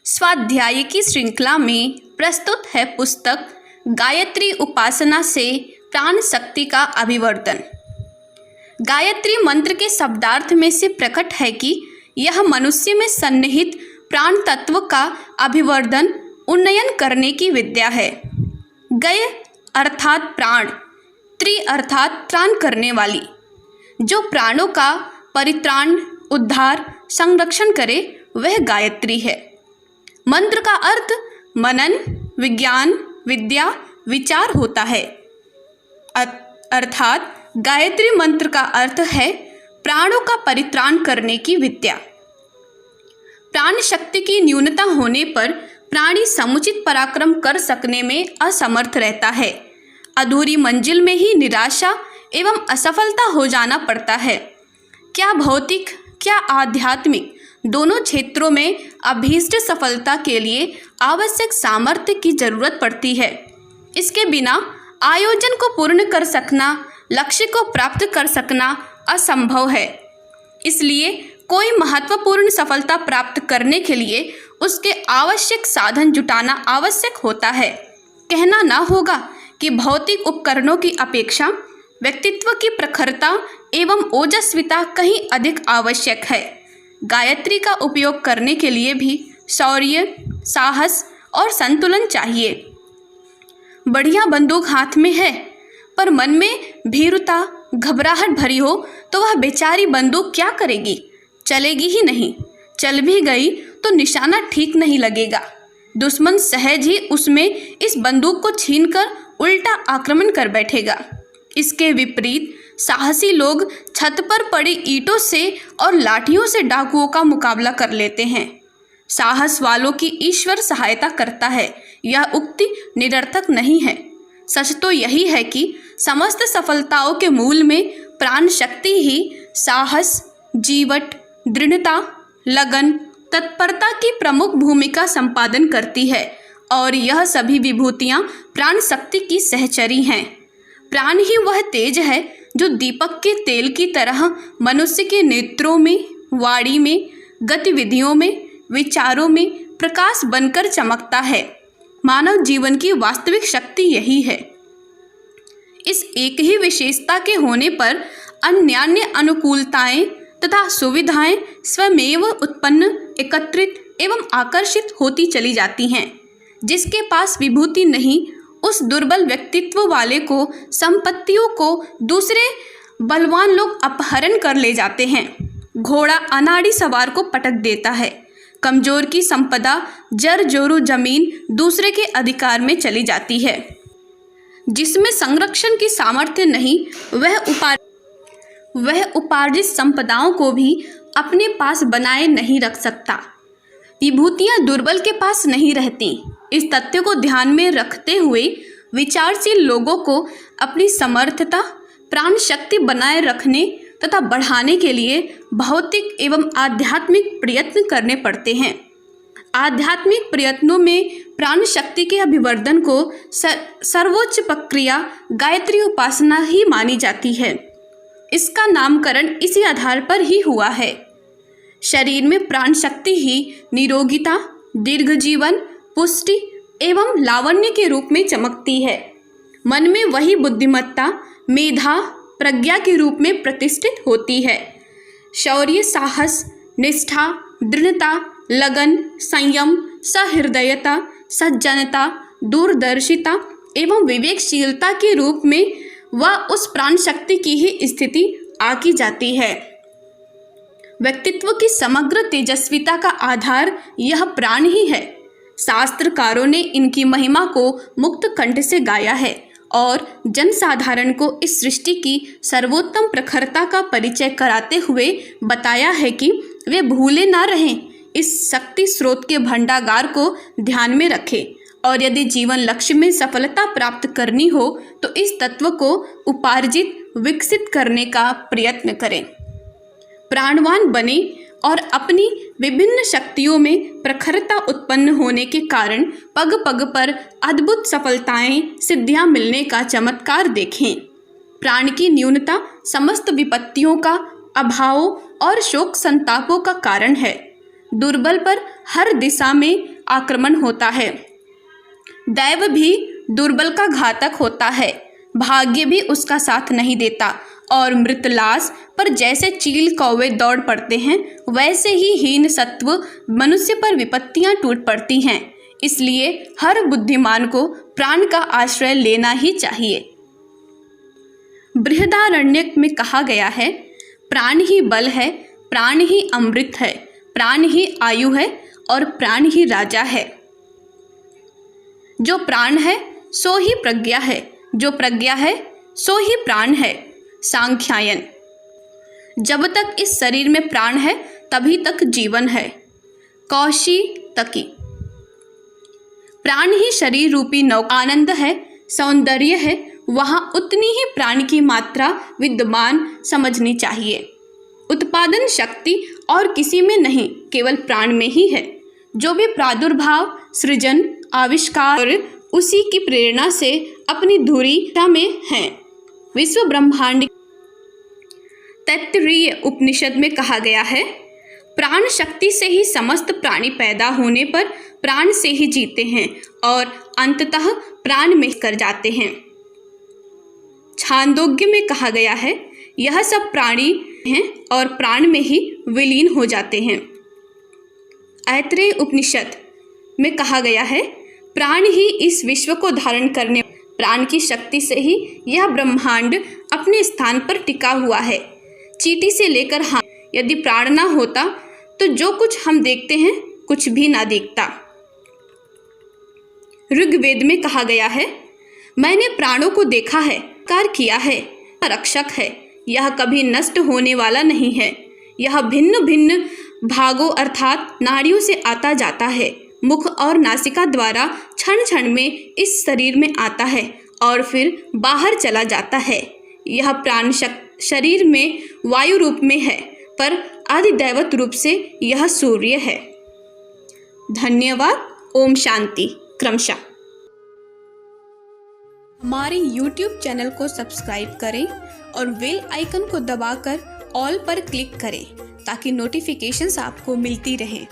स्वाध्याय की श्रृंखला में प्रस्तुत है पुस्तक गायत्री उपासना से प्राण शक्ति का अभिवर्धन। गायत्री मंत्र के शब्दार्थ में से प्रकट है कि यह मनुष्य में सन्निहित प्राण तत्व का अभिवर्धन उन्नयन करने की विद्या है। गय अर्थात प्राण, त्रि अर्थात त्राण करने वाली, जो प्राणों का परित्राण, उद्धार, संरक्षण करे वह गायत्री है। मंत्र का अर्थ मनन, विज्ञान, विद्या, विचार होता है। अर्थात गायत्री मंत्र का अर्थ है प्राणों का परित्राण करने की विद्या। प्राण शक्ति की न्यूनता होने पर प्राणी समुचित पराक्रम कर सकने में असमर्थ रहता है। अधूरी मंजिल में ही निराशा एवं असफलता हो जाना पड़ता है। क्या भौतिक, क्या आध्यात्मिक, दोनों क्षेत्रों में अभीष्ट सफलता के लिए आवश्यक सामर्थ्य की जरूरत पड़ती है। इसके बिना आयोजन को पूर्ण कर सकना, लक्ष्य को प्राप्त कर सकना असंभव है। इसलिए कोई महत्वपूर्ण सफलता प्राप्त करने के लिए उसके आवश्यक साधन जुटाना आवश्यक होता है। कहना ना होगा कि भौतिक उपकरणों की अपेक्षा व्यक्तित्व की प्रखरता एवं ओजस्विता कहीं अधिक आवश्यक है। गायत्री का उपयोग करने के लिए भी शौर्य, साहस और संतुलन चाहिए। बढ़िया बंदूक हाथ में है पर मन में भीरुता, घबराहट भरी हो तो वह बेचारी बंदूक क्या करेगी? चलेगी ही नहीं। चल भी गई तो निशाना ठीक नहीं लगेगा। दुश्मन सहज ही उसमें इस बंदूक को छीनकर उल्टा आक्रमण कर बैठेगा। इसके विपरीत साहसी लोग छत पर पड़ी ईंटों से और लाठियों से डाकुओं का मुकाबला कर लेते हैं। साहस वालों की ईश्वर सहायता करता है, यह उक्ति निरर्थक नहीं है। सच तो यही है कि समस्त सफलताओं के मूल में प्राण शक्ति ही साहस, जीवट, दृढ़ता, लगन, तत्परता की प्रमुख भूमिका संपादन करती है और यह सभी विभूतियां प्राण शक्ति की सहचरी हैं। प्राण ही वह तेज है जो दीपक के तेल की तरह मनुष्य के नेत्रों में, वाणी में, गतिविधियों में, विचारों में प्रकाश बनकर चमकता है। मानव जीवन की वास्तविक शक्ति यही है। इस एक ही विशेषता के होने पर अन्यान्य अनुकूलताएं तथा सुविधाएं स्वमेव उत्पन्न, एकत्रित एवं आकर्षित होती चली जाती हैं। जिसके पास विभूति नहीं, उस दुर्बल व्यक्तित्व वाले को संपत्तियों को दूसरे बलवान लोग अपहरण कर ले जाते हैं। घोड़ा अनाड़ी सवार को पटक देता है। कमजोर की संपदा, जर जोरू जमीन दूसरे के अधिकार में चली जाती है। जिसमें संरक्षण की सामर्थ्य नहीं, वह उपार्जित संपदाओं को भी अपने पास बनाए नहीं रख सकता। विभूतियां दुर्बल के पास नहीं रहती। इस तथ्य को ध्यान में रखते हुए विचारशील लोगों को अपनी समर्थता, प्राण शक्ति बनाए रखने तथा बढ़ाने के लिए भौतिक एवं आध्यात्मिक प्रयत्न करने पड़ते हैं। आध्यात्मिक प्रयत्नों में प्राण शक्ति के अभिवर्धन को सर्वोच्च प्रक्रिया गायत्री उपासना ही मानी जाती है। इसका नामकरण इसी आधार पर ही हुआ है। शरीर में प्राण शक्ति ही निरोगिता, दीर्घ जीवन, पुष्टि एवं लावण्य के रूप में चमकती है। मन में वही बुद्धिमत्ता, मेधा, प्रज्ञा के रूप में प्रतिष्ठित होती है। शौर्य, साहस, निष्ठा, दृढ़ता, लगन, संयम, सहृदयता, सज्जनता, दूरदर्शिता एवं विवेकशीलता के रूप में वह उस प्राण शक्ति की ही स्थिति आकी जाती है। व्यक्तित्व की समग्र तेजस्विता का आधार यह प्राण ही है। शास्त्रकारों ने इनकी महिमा को मुक्त कंठ से गाया है और जनसाधारण को इस सृष्टि की सर्वोत्तम प्रखरता का परिचय कराते हुए बताया है कि वे भूले ना रहें, इस शक्ति स्रोत के भंडागार को ध्यान में रखें और यदि जीवन लक्ष्य में सफलता प्राप्त करनी हो तो इस तत्व को उपार्जित, विकसित करने का प्रयत्न करें। प्राणवान बने और अपनी विभिन्न शक्तियों में प्रखरता उत्पन्न होने के कारण पग पग पर अद्भुत सफलताएं, सिद्धियां मिलने का चमत्कार देखें। प्राण की न्यूनता समस्त विपत्तियों का, अभावों और शोक संतापों का कारण है। दुर्बल पर हर दिशा में आक्रमण होता है। दैव भी दुर्बल का घातक होता है, भाग्य भी उसका साथ नहीं देता और मृतलाश पर जैसे चील कौवे दौड़ पड़ते हैं, वैसे ही हीन सत्व मनुष्य पर विपत्तियां टूट पड़ती हैं। इसलिए हर बुद्धिमान को प्राण का आश्रय लेना ही चाहिए। बृहदारण्यक में कहा गया है, प्राण ही बल है, प्राण ही अमृत है, प्राण ही आयु है और प्राण ही राजा है। जो प्राण है सो ही प्रज्ञा है, जो प्रज्ञा है सो ही प्राण है। सांख्यायन। जब तक इस शरीर में प्राण है तभी तक जीवन है। कौशितकी। प्राण ही शरीर रूपी नौका आनंद है, सौंदर्य है, वहाँ उतनी ही प्राण की मात्रा विद्यमान समझनी चाहिए। उत्पादन शक्ति और किसी में नहीं, केवल प्राण में ही है। जो भी प्रादुर्भाव, सृजन, आविष्कार उसी की प्रेरणा से अपनी धुरी में है। विश्व ब्रह्मांड तैत्तिरीय उपनिषद में कहा गया है, प्राण शक्ति से ही समस्त प्राणी पैदा होने पर प्राण से ही जीते हैं और अंततः प्राण में कर जाते हैं। छांदोग्य में कहा गया है, यह सब प्राणी हैं और प्राण में ही विलीन हो जाते हैं। ऐत्रेय उपनिषद में कहा गया है, प्राण ही इस विश्व को धारण करने, प्राण की शक्ति से ही यह ब्रह्मांड अपने स्थान पर टिका हुआ है। चींटी से लेकर हाथ, यदि प्राण ना होता तो जो कुछ हम देखते हैं कुछ भी ना दिखता। ऋग्वेद में कहा गया है, मैंने प्राणों को देखा है, कार्य किया है, रक्षक है, यह कभी नष्ट होने वाला नहीं है। यह भिन्न भिन्न भागों अर्थात नाड़ियों से आता जाता है, मुख और नासिका द्वारा क्षण क्षण में इस शरीर में आता है और फिर बाहर चला जाता है। यह प्राण शरीर में वायु रूप में है, पर आदिदैवत रूप से यह सूर्य है। धन्यवाद। ओम शांति। क्रमशः हमारे YouTube चैनल को सब्सक्राइब करें और बेल आइकन को दबाकर ऑल पर क्लिक करें ताकि नोटिफिकेशंस आपको मिलती रहें।